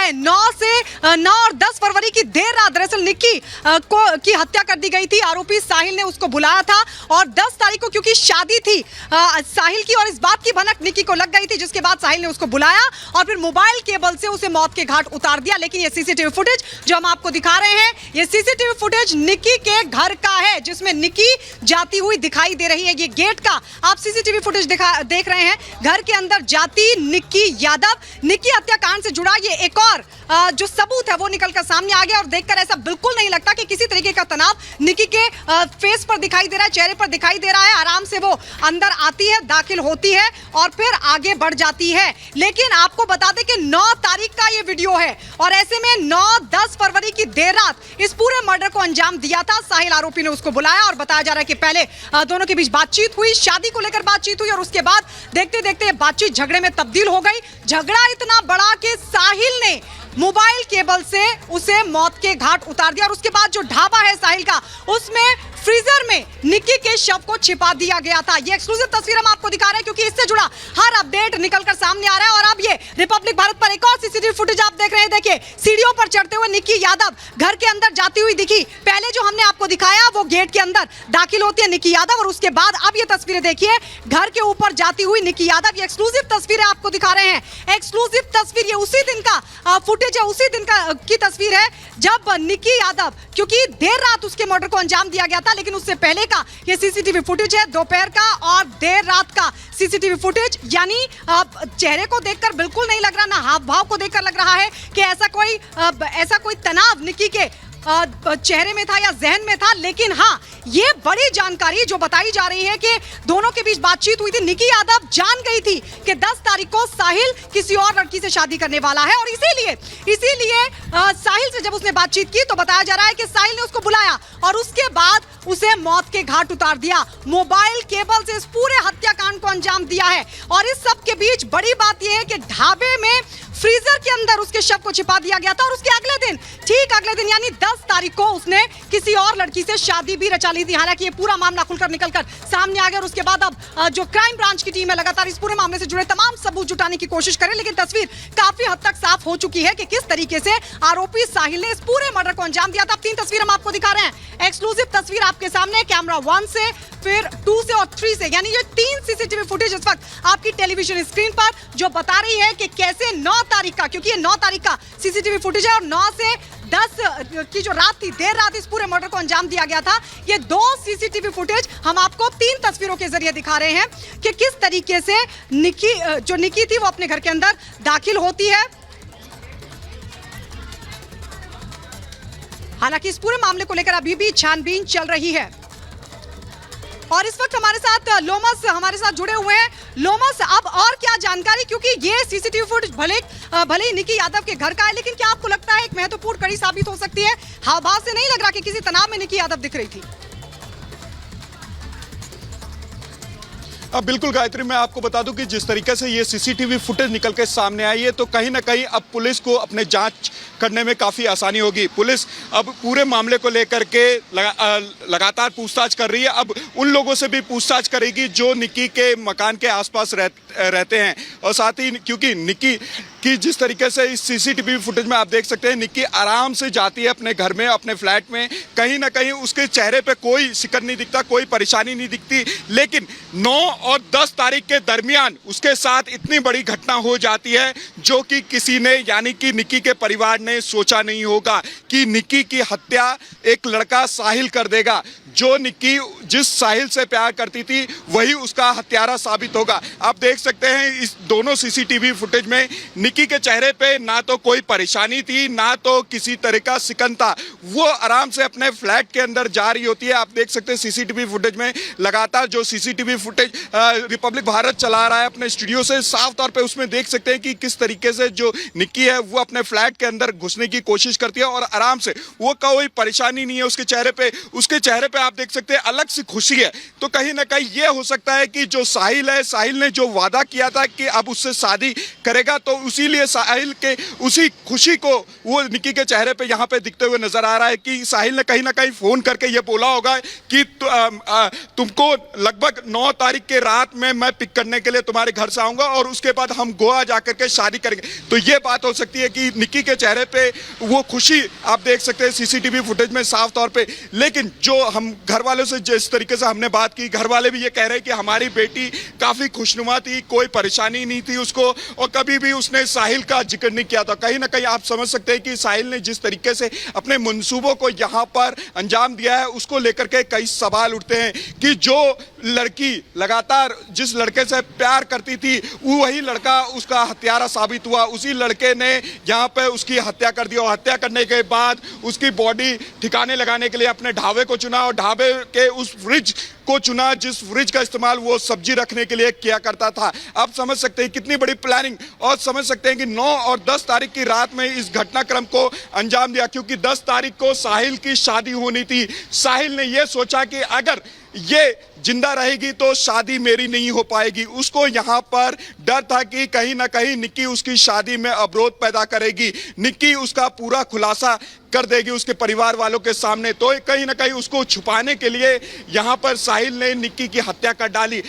है। 9 और 10 फरवरी की देर रात दरअसल निक्की की हत्या कर दी गई थी। आरोपी साहिल ने उसको बुलाया था और 10 तारीख को क्योंकि शादी थी साहिल की और इस बात की भनक निक्की को लग गई थी, जिसके बाद साहिल ने उसको बुलाया और फिर मोबाइल केबल से उसे मौत के घाट उतार दिया। लेकिन ये सीसीटीवी फुटेज जो हम आपको दिखा रहे हैं, ये सीसीटीवी फुटेज निक्की के घर का है, जिसमें निक्की जाती हुई दिखाई दे रही है। ये गेट का आप सीसीटीवी फुटेज देख रहे हैं। घर के अंदर जाती निक्की यादव, निक्की हत्याकांड से जुड़ा ये एक और जो सबूत है वो निकलकर सामने आ गया और देखकर ऐसा बिल्कुल नहीं लगता कि किसी तरीके का तनाव निक्की के फेस पर दिखाई दे रहा है, चेहरे पर दिखाई दे रहा है। आराम से वो अंदर आती है, दाखिल होती है और फिर आगे बढ़ जाती है। लेकिन आपको बता दें कि 9 तारीख का ये वीडियो है और ऐसे में 9-10 फरवरी की देर रात इस पूरे मर्डर को अंजाम दिया था। साहिल आरोपी ने उसको बुलाया और बताया जा रहा है कि पहले दोनों के बीच बातचीत हुई, शादी को लेकर बातचीत हुई और उसके बाद देखते देखते बातचीत झगड़े में तब्दील हो गई। झगड़ा इतना बड़ा कि साहिल ने मोबाइल केबल से उसे मौत के घाट उतार दिया और उसके बाद जो ढाबा है साहिल का, उसमें फ्रीजर में निक्की के शव को छिपा दिया गया था। ये एक्सक्लूसिव तस्वीर हम आपको दिखा रहे हैं क्योंकि इससे जुड़ा हर अपडेट निकलकर सामने आ रहा है। और अब ये रिपब्लिक भारत पर एक और सीसीटीवी फुटेज आप देख रहे हैं। देखिए, सीढ़ियों पर चढ़ते हुए निक्की यादव घर के अंदर जाती हुई दिखी। पहले जो हमने आपको दिखाया वो गेट के अंदर दाखिल होती है निक्की यादव और उसके बाद अब ये तस्वीरें देखिए, घर के ऊपर जाती हुई निक्की यादव। ये एक्सक्लूसिव तस्वीरें आपको दिखा रहे हैं। एक्सक्लूसिव तस्वीर, ये उसी दिन का फुटेज है, उसी दिन की तस्वीर है जब निक्की यादव, क्योंकि देर रात उसके मर्डर को अंजाम दिया गया था, लेकिन उससे पहले का ये सीसीटीवी फुटेज है, दोपहर का और देर रात का सीसीटीवी फुटेज। यानी चेहरे को देखकर बिल्कुल नहीं लग रहा, ना हाव भाव को देखकर लग रहा है कि ऐसा कोई तनाव निक्की के चेहरे में था या जहन में था। लेकिन हाँ, ये बड़ी जानकारी जो बताई जा रही है कि दोनों के बीच बातचीत हुई थी। निक्की यादव जान गई थी कि 10 तारीख को साहिल किसी और लड़की से शादी करने वाला है और इसीलिए साहिल से जब उसने बातचीत की तो बताया जा रहा है कि साहिल ने उसको बुलाया और उसके बाद उसे मौत के घाट उतार दिया। मोबाइल केबल से इस पूरे हत्याकांड को अंजाम दिया है। और इस सब के बीच बड़ी बात यह है कि ढाबे में फ्रीजर के अंदर उसके शव को छिपा दिया गया था और उसके अगले दिन, ठीक अगले दिन यानी 10 तारीख को उसने किसी और लड़की से शादी भी रचा ली थी। हालांकि ये पूरा मामला खुलकर निकलकर सामने आ गया और उसके बाद अब जो क्राइम ब्रांच की टीम है लगातार इस पूरे मामले से जुड़े तमाम सबूत जुटाने की कोशिश करे। लेकिन तस्वीर काफी हद तक साफ हो चुकी है कि किस तरीके से आरोपी साहिल ने इस पूरे मर्डर को अंजाम दिया था। अब 3 तस्वीर हम आपको दिखा रहे हैं। एक्सक्लूसिव तस्वीर आपके सामने, कैमरा 1 से, फिर 2 से और 3 से, यानी ये 3 सीसीटीवी फुटेज इस वक्त आपकी टेलीविजन स्क्रीन पर जो बता रही है कि कैसे 9 तारीख का, क्योंकि ये 9 तारीख का सीसीटीवी फुटेज है और 9 से 10 की जो रात थी, देर रात इस पूरे मर्डर को अंजाम दिया गया था। ये 2 सीसीटीवी फुटेज हम आपको 3 तस्वीरों के जरिए दिखा रहे हैं कि किस तरीके से निक्की थी वो अपने घर के अंदर दाखिल होती है। हालांकि इस पूरे मामले को लेकर अभी भी छानबीन चल रही है और इस वक्त हमारे साथ लोमस हमारे साथ जुड़े हुए हैं। लोमस, अब और क्या जानकारी, क्योंकि ये सीसीटीवी फुटेज भले ही निक्की यादव के घर का है, लेकिन क्या आपको लगता है एक महत्वपूर्ण कड़ी साबित हो सकती है? हाव भाव से नहीं लग रहा कि किसी तनाव में निक्की यादव दिख रही थी। अब बिल्कुल गायत्री, मैं आपको बता दूं कि जिस तरीके से ये सीसीटीवी फुटेज निकल के सामने आई है तो कहीं ना कहीं अब पुलिस को अपने जांच करने में काफ़ी आसानी होगी। पुलिस अब पूरे मामले को लेकर के लगातार पूछताछ कर रही है। अब उन लोगों से भी पूछताछ करेगी जो निक्की के मकान के आसपास रहते हैं और साथ ही क्योंकि निक्की की जिस तरीके से इस सीसीटीवी फुटेज में आप देख सकते हैं, निक्की आराम से जाती है अपने घर में, अपने फ्लैट में, कहीं ना कहीं उसके चेहरे पे कोई शिकन नहीं दिखता, कोई परेशानी नहीं दिखती। लेकिन 9 और 10 तारीख के दरमियान उसके साथ इतनी बड़ी घटना हो जाती है जो कि किसी ने, यानी कि निक्की के परिवार ने सोचा नहीं होगा कि निक्की की हत्या एक लड़का साहिल कर देगा। जो निक्की जिस साहिल से प्यार करती थी वही उसका हत्यारा साबित होगा। आप देख सकते हैं इस दोनों सीसीटीवी फुटेज में निक्की के चेहरे पे ना तो कोई परेशानी थी, ना तो किसी तरह का शिकन था। वो आराम से अपने फ्लैट के अंदर जा रही होती है। आप देख सकते हैं सीसीटीवी फुटेज में लगातार जो सीसीटीवी फुटेज रिपब्लिक भारत चला रहा है अपने स्टूडियो से, साफ तौर पे उसमें देख सकते हैं कि किस तरीके से जो निक्की है वो अपने फ्लैट के अंदर घुसने की कोशिश करती है और आराम से, वो कोई परेशानी नहीं है उसके चेहरे पे आप देख सकते हैं अलग सी खुशी है। तो कहीं ना कहीं ये हो सकता है कि जो साहिल है, साहिल ने जो वादा किया था कि अब उससे शादी करेगा, तो इसीलिए साहिल के उसी खुशी को वो निक्की के चेहरे पे यहाँ पे दिखते हुए नजर आ रहा है कि साहिल ने कहीं ना कहीं फोन करके ये बोला होगा कि तुमको लगभग 9 तारीख के रात में मैं पिक करने के लिए तुम्हारे घर से आऊंगा और उसके बाद हम गोवा जाकर के शादी करेंगे। तो ये बात हो सकती है कि निक्की के चेहरे पे वो खुशी आप देख सकते हैं सीसीटीवी फुटेज में साफ तौर पे। लेकिन जो हम घर वालों से जिस तरीके से हमने बात की, घर वाले भी ये कह रहे हैं कि हमारी बेटी काफी खुशनुमा थी, कोई परेशानी नहीं थी उसको और कभी भी उसने साहिल का जिक्र नहीं किया था। कहीं ना कहीं आप समझ सकते हैं कि साहिल ने जिस तरीके से अपने मंसूबों को यहाँ पर अंजाम दिया है उसको लेकर के कई सवाल उठते हैं कि जो लड़की लगातार जिस लड़के से प्यार करती थी वही लड़का उसका हत्यारा साबित हुआ, उसी लड़के ने यहाँ पे उसकी हत्या कर दी और हत्या करने के बाद उसकी बॉडी ठिकाने लगाने के लिए अपने ढाबे को चुना और ढाबे के उस फ्रिज को चुना जिस फ्रिज का इस्तेमाल वो सब्जी रखने के लिए किया करता था। आप समझ सकते हैं कितनी बड़ी प्लानिंग और समझ सकते हैं कि 9 और 10 तारीख की रात में इस घटनाक्रम को अंजाम दिया, क्योंकि 10 तारीख को साहिल की शादी होनी थी। साहिल ने यह सोचा कि अगर ये जिंदा रहेगी तो शादी मेरी नहीं हो पाएगी। उसको यहाँ पर डर था कि कहीं ना कहीं निक्की उसकी शादी में अवरोध पैदा करेगी, निक्की उसका पूरा खुलासा कर देगी उसके परिवार वालों के सामने। तो कहीं ना कहीं उसको छुपाने के लिए यहाँ पर साहिल ने निक्की की हत्या कर डाली।